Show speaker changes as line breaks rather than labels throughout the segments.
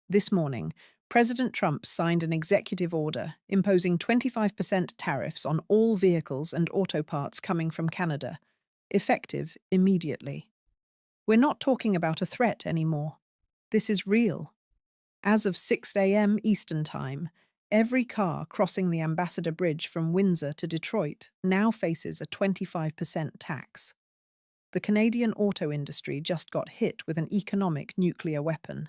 This morning, President Trump signed an executive order imposing 25% tariffs on all vehicles and auto parts coming from Canada, effective immediately. We're not talking about a threat anymore. This is real. As of 6 a.m. Eastern Time, every car crossing the Ambassador Bridge from Windsor to Detroit now faces a 25% tax. The Canadian auto industry just got hit with an economic nuclear weapon.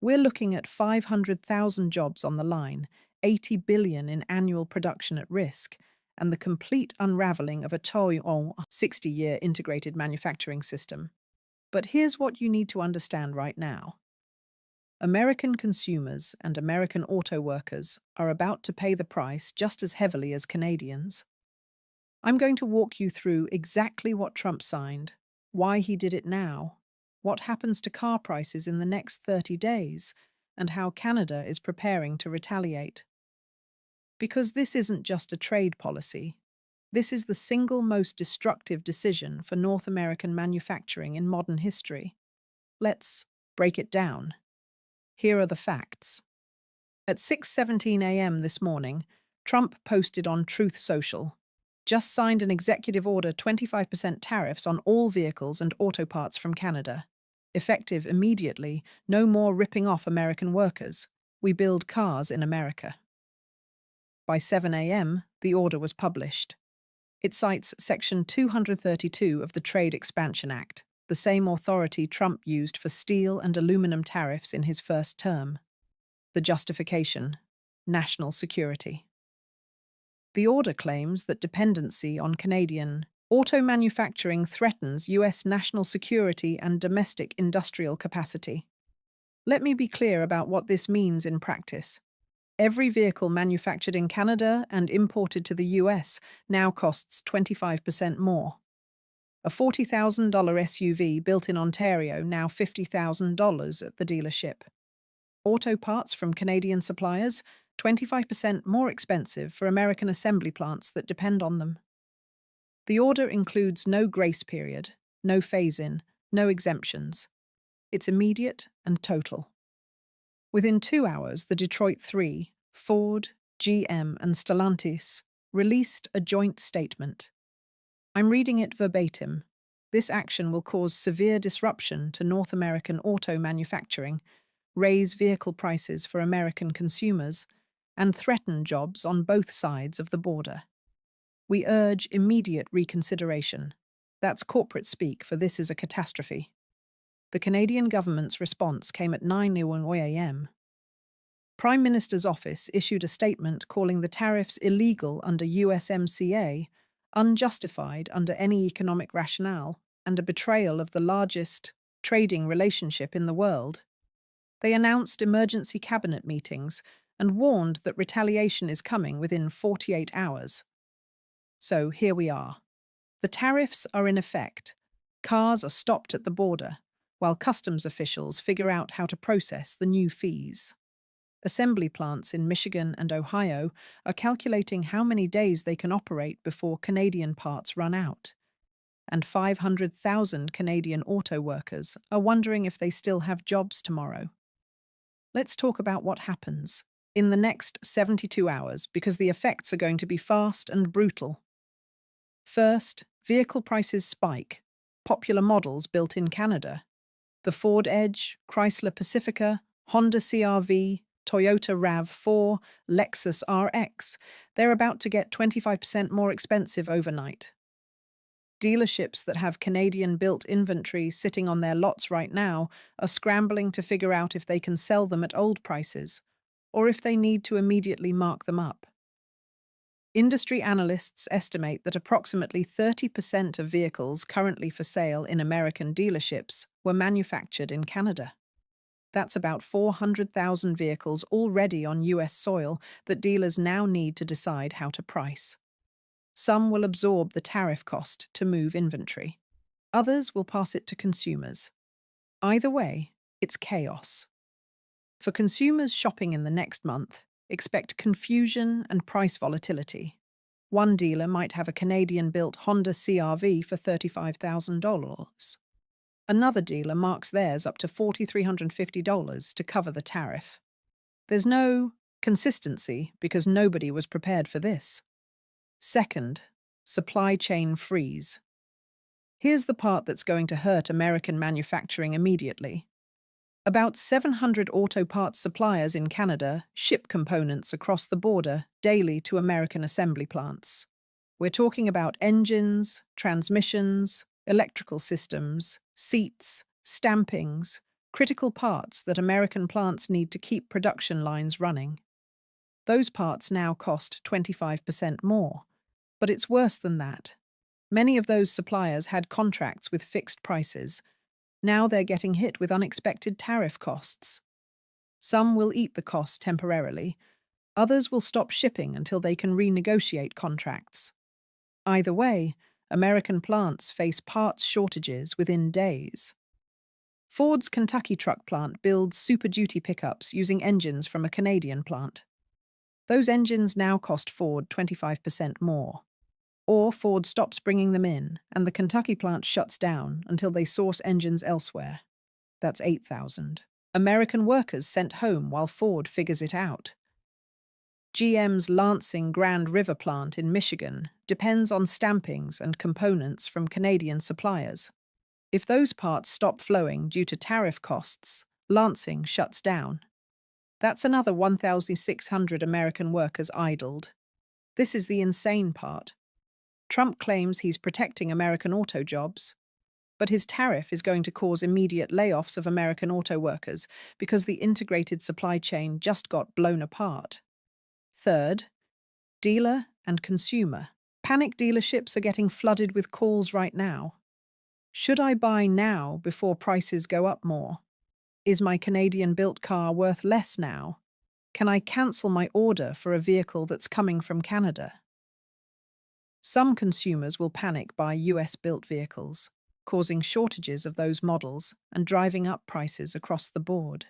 We're looking at 500,000 jobs on the line, 80 billion in annual production at risk, and the complete unraveling of a 60-year integrated manufacturing system. But here's what you need to understand right now. American consumers and American auto workers are about to pay the price just as heavily as Canadians. I'm going to walk you through exactly what Trump signed, why he did it now, what happens to car prices in the next 30 days, and how Canada is preparing to retaliate. Because this isn't just a trade policy. This is the single most destructive decision for North American manufacturing in modern history. Let's break it down. Here are the facts. At 6:17 a.m. this morning, Trump posted on Truth Social, "Just signed an executive order 25% tariffs on all vehicles and auto parts from Canada. Effective immediately, no more ripping off American workers. We build cars in America." By 7 a.m., the order was published. It cites Section 232 of the Trade Expansion Act, the same authority Trump used for steel and aluminum tariffs in his first term. The justification: national security. The order claims that dependency on Canadian auto manufacturing threatens U.S. national security and domestic industrial capacity. Let me be clear about what this means in practice. Every vehicle manufactured in Canada and imported to the U.S. now costs 25% more. A $40,000 SUV built in Ontario now $50,000 at the dealership. Auto parts from Canadian suppliers, 25% more expensive for American assembly plants that depend on them. The order includes no grace period, no phase-in, no exemptions. It's immediate and total. Within 2 hours, the Detroit Three, Ford, GM, and Stellantis released a joint statement. I'm reading it verbatim. This action will cause severe disruption to North American auto manufacturing, raise vehicle prices for American consumers, and threaten jobs on both sides of the border. We urge immediate reconsideration. That's corporate speak, for this is a catastrophe. The Canadian government's response came at 9:01 a.m. Prime Minister's office issued a statement calling the tariffs illegal under USMCA, unjustified under any economic rationale, and a betrayal of the largest trading relationship in the world. They announced emergency cabinet meetings and warned that retaliation is coming within 48 hours. So here we are. The tariffs are in effect. Cars are stopped at the border, while customs officials figure out how to process the new fees. Assembly plants in Michigan and Ohio are calculating how many days they can operate before Canadian parts run out. And 500,000 Canadian auto workers are wondering if they still have jobs tomorrow. Let's talk about what happens in the next 72 hours, because the effects are going to be fast and brutal. First, vehicle prices spike. Popular models built in Canada: the Ford Edge, Chrysler Pacifica, Honda CR-V, Toyota RAV4, Lexus RX, they're about to get 25% more expensive overnight. Dealerships that have Canadian-built inventory sitting on their lots right now are scrambling to figure out if they can sell them at old prices, or if they need to immediately mark them up. Industry analysts estimate that approximately 30% of vehicles currently for sale in American dealerships were manufactured in Canada. That's about 400,000 vehicles already on US soil that dealers now need to decide how to price. Some will absorb the tariff cost to move inventory. Others will pass it to consumers. Either way, it's chaos. For consumers shopping in the next month, expect confusion and price volatility. One dealer might have a Canadian-built Honda CR-V for $35,000. Another dealer marks theirs up to $4,350 to cover the tariff. There's no consistency because nobody was prepared for this. Second, supply chain freeze. Here's the part that's going to hurt American manufacturing immediately. About 700 auto parts suppliers in Canada ship components across the border daily to American assembly plants. We're talking about engines, transmissions, electrical systems, seats, stampings, critical parts that American plants need to keep production lines running. Those parts now cost 25% more. But it's worse than that. Many of those suppliers had contracts with fixed prices. Now they're getting hit with unexpected tariff costs. Some will eat the cost temporarily. Others will stop shipping until they can renegotiate contracts. Either way, American plants face parts shortages within days. Ford's Kentucky truck plant builds Super Duty pickups using engines from a Canadian plant. Those engines now cost Ford 25% more. Or Ford stops bringing them in, and the Kentucky plant shuts down until they source engines elsewhere. That's 8,000 American workers sent home while Ford figures it out. GM's Lansing Grand River plant in Michigan depends on stampings and components from Canadian suppliers. If those parts stop flowing due to tariff costs, Lansing shuts down. That's another 1,600 American workers idled. This is the insane part. Trump claims he's protecting American auto jobs, but his tariff is going to cause immediate layoffs of American auto workers because the integrated supply chain just got blown apart. Third, dealer and consumer. Panic dealerships are getting flooded with calls right now. Should I buy now before prices go up more? Is my Canadian-built car worth less now? Can I cancel my order for a vehicle that's coming from Canada? Some consumers will panic buy US-built vehicles, causing shortages of those models and driving up prices across the board.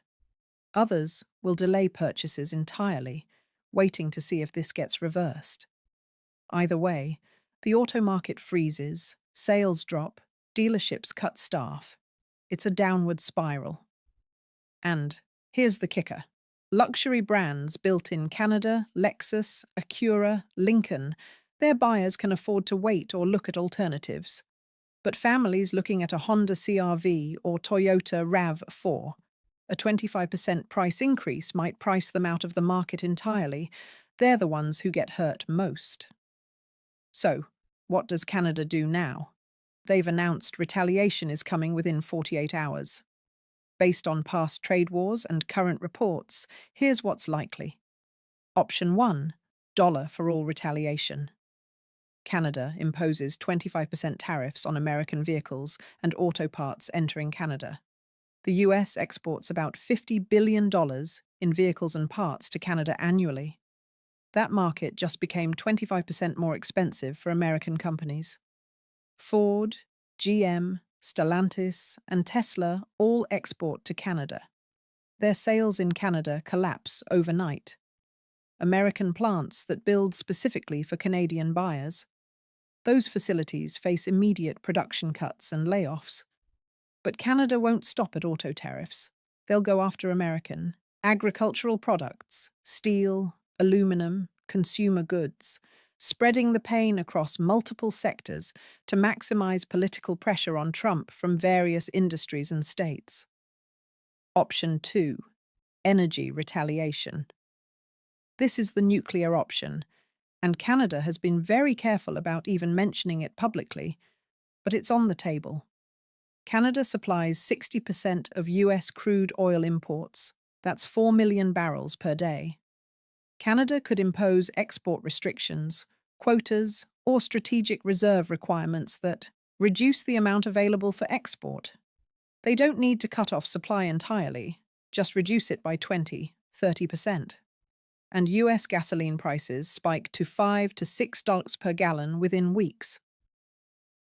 Others will delay purchases entirely, waiting to see if this gets reversed. Either way, the auto market freezes, sales drop, dealerships cut staff. It's a downward spiral. And here's the kicker. Luxury brands built in Canada, Lexus, Acura, Lincoln, their buyers can afford to wait or look at alternatives. But families looking at a Honda CR-V or Toyota RAV4, a 25% price increase might price them out of the market entirely. They're the ones who get hurt most. So, what does Canada do now? They've announced retaliation is coming within 48 hours. Based on past trade wars and current reports, here's what's likely. Option 1, dollar for all retaliation. Canada imposes 25% tariffs on American vehicles and auto parts entering Canada. The US exports about $50 billion in vehicles and parts to Canada annually. That market just became 25% more expensive for American companies. Ford, GM, Stellantis, and Tesla all export to Canada. Their sales in Canada collapse overnight. American plants that build specifically for Canadian buyers. Those facilities face immediate production cuts and layoffs. But Canada won't stop at auto tariffs. They'll go after American agricultural products, steel, aluminum, consumer goods, spreading the pain across multiple sectors to maximize political pressure on Trump from various industries and states. Option 2. Energy retaliation. This is the nuclear option, and Canada has been very careful about even mentioning it publicly, but it's on the table. Canada supplies 60% of US crude oil imports. That's 4 million barrels per day. Canada could impose export restrictions, quotas, or strategic reserve requirements that reduce the amount available for export. They don't need to cut off supply entirely, just reduce it by 20–30%. And US gasoline prices spike to $5 to $6 per gallon within weeks.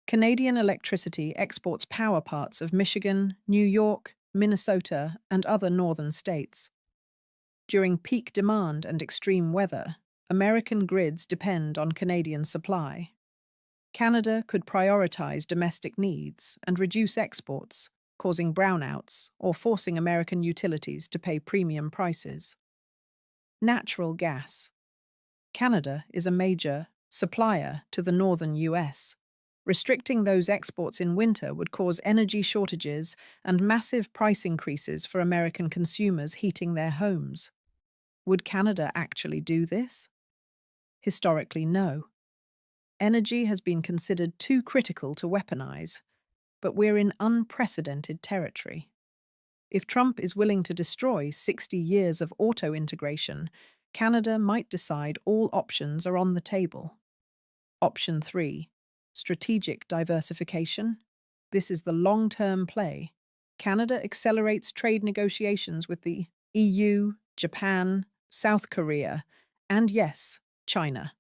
Canadian electricity exports power parts of Michigan, New York, Minnesota, and other northern states. During peak demand and extreme weather, American grids depend on Canadian supply. Canada could prioritize domestic needs and reduce exports, causing brownouts or forcing American utilities to pay premium prices. Natural gas. Canada is a major supplier to the northern US. Restricting those exports in winter would cause energy shortages and massive price increases for American consumers heating their homes. Would Canada actually do this? Historically, no. Energy has been considered too critical to weaponize, but we're in unprecedented territory. If Trump is willing to destroy 60 years of auto integration, Canada might decide all options are on the table. Option 3. Strategic diversification. This is the long-term play. Canada accelerates trade negotiations with the EU, Japan, South Korea, and yes, China.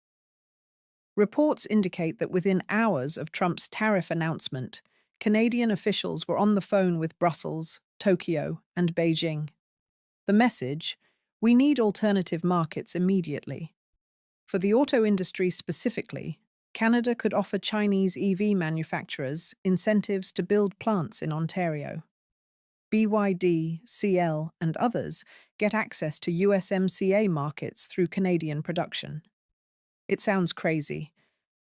Reports indicate that within hours of Trump's tariff announcement, Canadian officials were on the phone with Brussels, Tokyo, and Beijing. The message: we need alternative markets immediately. For the auto industry specifically, Canada could offer Chinese EV manufacturers incentives to build plants in Ontario. BYD, CL, and others get access to USMCA markets through Canadian production. It sounds crazy,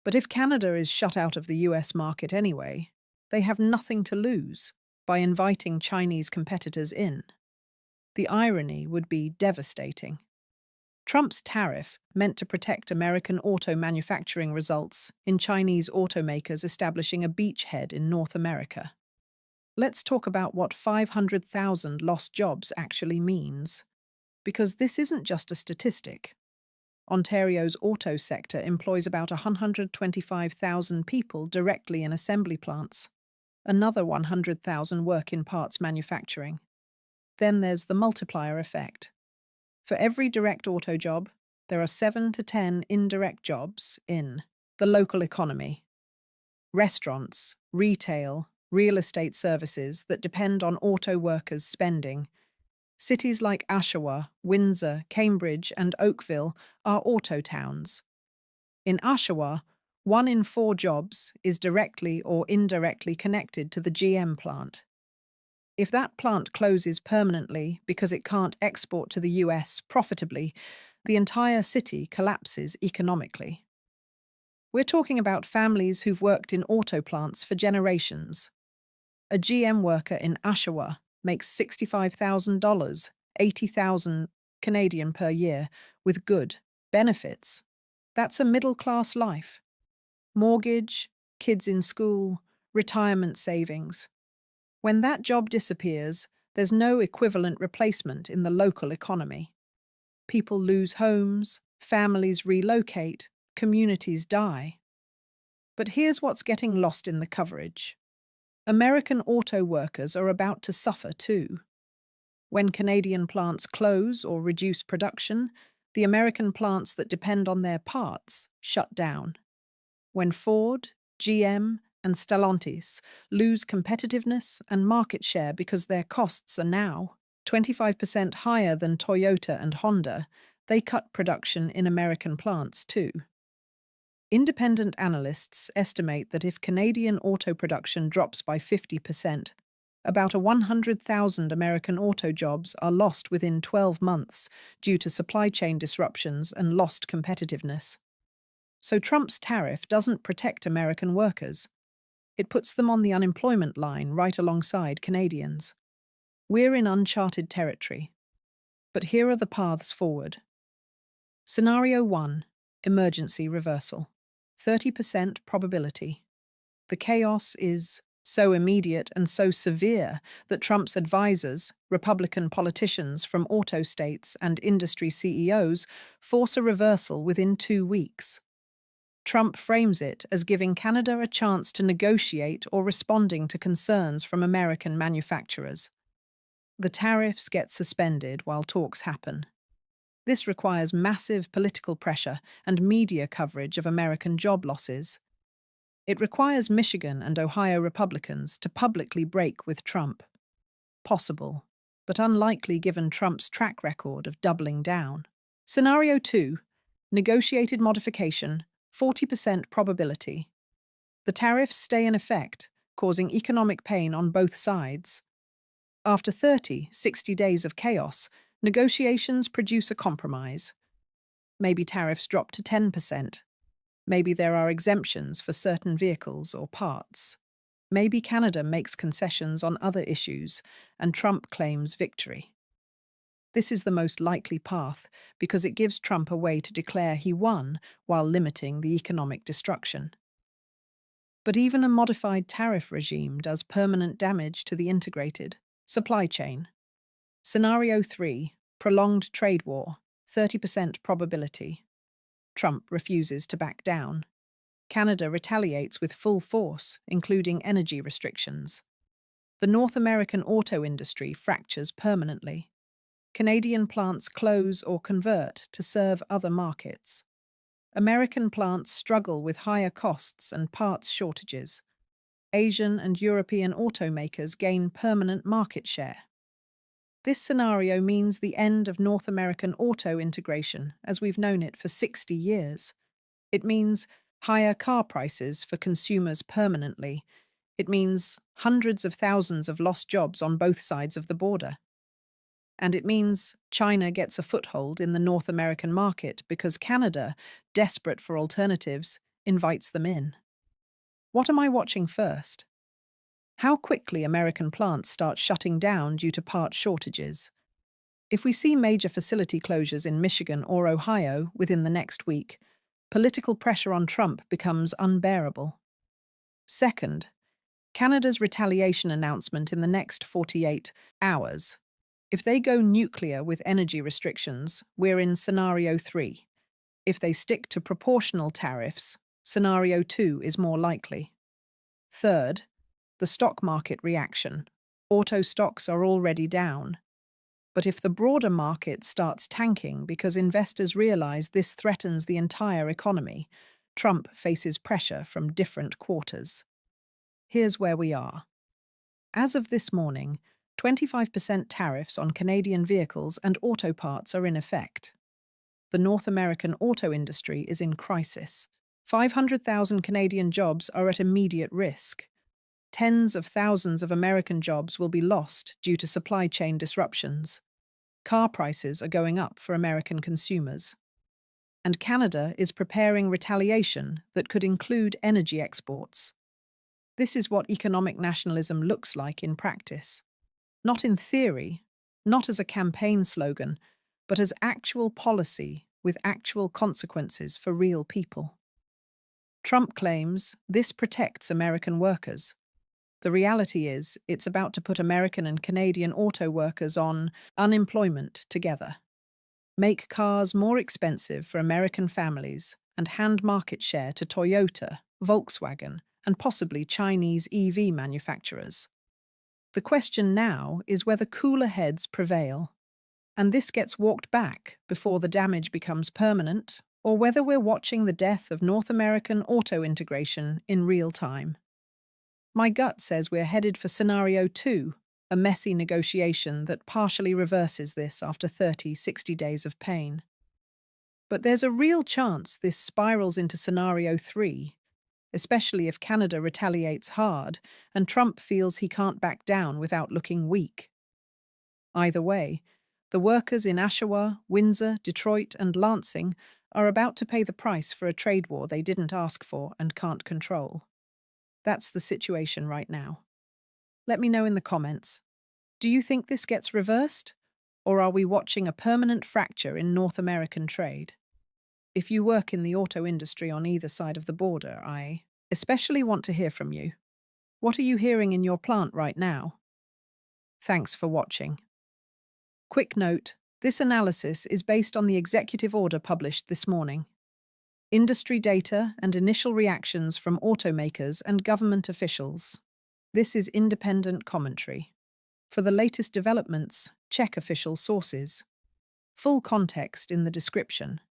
but if Canada is shut out of the US market anyway, they have nothing to lose by inviting Chinese competitors in. The irony would be devastating. Trump's tariff meant to protect American auto manufacturing results in Chinese automakers establishing a beachhead in North America. Let's talk about what 500,000 lost jobs actually means, because this isn't just a statistic. Ontario's auto sector employs about 125,000 people directly in assembly plants. Another 100,000 work in parts manufacturing. Then there's the multiplier effect. For every direct auto job, there are 7 to 10 indirect jobs in the local economy. Restaurants, retail, real estate services that depend on auto workers' spending. Cities like Oshawa, Windsor, Cambridge, and Oakville are auto towns. In Oshawa, 1 in 4 jobs is directly or indirectly connected to the GM plant. If that plant closes permanently because it can't export to the US profitably, the entire city collapses economically. We're talking about families who've worked in auto plants for generations. A GM worker in Oshawa makes $65,000, 80,000 Canadian per year, with good benefits. That's a middle-class life. Mortgage, kids in school, retirement savings. When that job disappears, there's no equivalent replacement in the local economy. People lose homes, families relocate, communities die. But here's what's getting lost in the coverage. American auto workers are about to suffer too. When Canadian plants close or reduce production, the American plants that depend on their parts shut down. When Ford, GM, and Stellantis lose competitiveness and market share because their costs are now 25% higher than Toyota and Honda, they cut production in American plants too. Independent analysts estimate that if Canadian auto production drops by 50%, about 100,000 American auto jobs are lost within 12 months due to supply chain disruptions and lost competitiveness. So Trump's tariff doesn't protect American workers. It puts them on the unemployment line right alongside Canadians. We're in uncharted territory. But here are the paths forward. Scenario 1. Emergency reversal. 30% probability. The chaos is so immediate and so severe that Trump's advisors, Republican politicians from auto states and industry CEOs, force a reversal within 2 weeks. Trump frames it as giving Canada a chance to negotiate or responding to concerns from American manufacturers. The tariffs get suspended while talks happen. This requires massive political pressure and media coverage of American job losses. It requires Michigan and Ohio Republicans to publicly break with Trump. Possible, but unlikely given Trump's track record of doubling down. Scenario 2. Negotiated modification, 40% probability. The tariffs stay in effect, causing economic pain on both sides. After 30, 60 days of chaos, negotiations produce a compromise. Maybe tariffs drop to 10%. Maybe there are exemptions for certain vehicles or parts. Maybe Canada makes concessions on other issues and Trump claims victory. This is the most likely path because it gives Trump a way to declare he won while limiting the economic destruction. But even a modified tariff regime does permanent damage to the integrated supply chain. Scenario 3, prolonged trade war, 30% probability. Trump refuses to back down. Canada retaliates with full force, including energy restrictions. The North American auto industry fractures permanently. Canadian plants close or convert to serve other markets. American plants struggle with higher costs and parts shortages. Asian and European automakers gain permanent market share. This scenario means the end of North American auto integration as we've known it for 60 years. It means higher car prices for consumers permanently. It means hundreds of thousands of lost jobs on both sides of the border. And it means China gets a foothold in the North American market because Canada, desperate for alternatives, invites them in. What am I watching first? How quickly American plants start shutting down due to part shortages. If we see major facility closures in Michigan or Ohio within the next week, political pressure on Trump becomes unbearable. Second, Canada's retaliation announcement in the next 48 hours. If they go nuclear with energy restrictions, we're in Scenario 3. If they stick to proportional tariffs, Scenario 2 is more likely. Third, the stock market reaction. Auto stocks are already down. But if the broader market starts tanking because investors realize this threatens the entire economy, Trump faces pressure from different quarters. Here's where we are. As of this morning, 25% tariffs on Canadian vehicles and auto parts are in effect. The North American auto industry is in crisis. 500,000 Canadian jobs are at immediate risk. Tens of thousands of American jobs will be lost due to supply chain disruptions. Car prices are going up for American consumers. And Canada is preparing retaliation that could include energy exports. This is what economic nationalism looks like in practice. Not in theory, not as a campaign slogan, but as actual policy with actual consequences for real people. Trump claims this protects American workers. The reality is, it's about to put American and Canadian auto workers on unemployment together, make cars more expensive for American families, and hand market share to Toyota, Volkswagen, and possibly Chinese EV manufacturers. The question now is whether cooler heads prevail, and this gets walked back before the damage becomes permanent, or whether we're watching the death of North American auto integration in real time. My gut says we're headed for Scenario 2, a messy negotiation that partially reverses this after 30, 60 days of pain. But there's a real chance this spirals into Scenario 3, especially if Canada retaliates hard and Trump feels he can't back down without looking weak. Either way, the workers in Oshawa, Windsor, Detroit, and Lansing are about to pay the price for a trade war they didn't ask for and can't control. That's the situation right now. Let me know in the comments. Do you think this gets reversed? Or are we watching a permanent fracture in North American trade? If you work in the auto industry on either side of the border, I especially want to hear from you. What are you hearing in your plant right now? Thanks for watching. Quick note, this analysis is based on the executive order published this morning. Industry data and initial reactions from automakers and government officials. This is independent commentary. For the latest developments, check official sources. Full context in the description.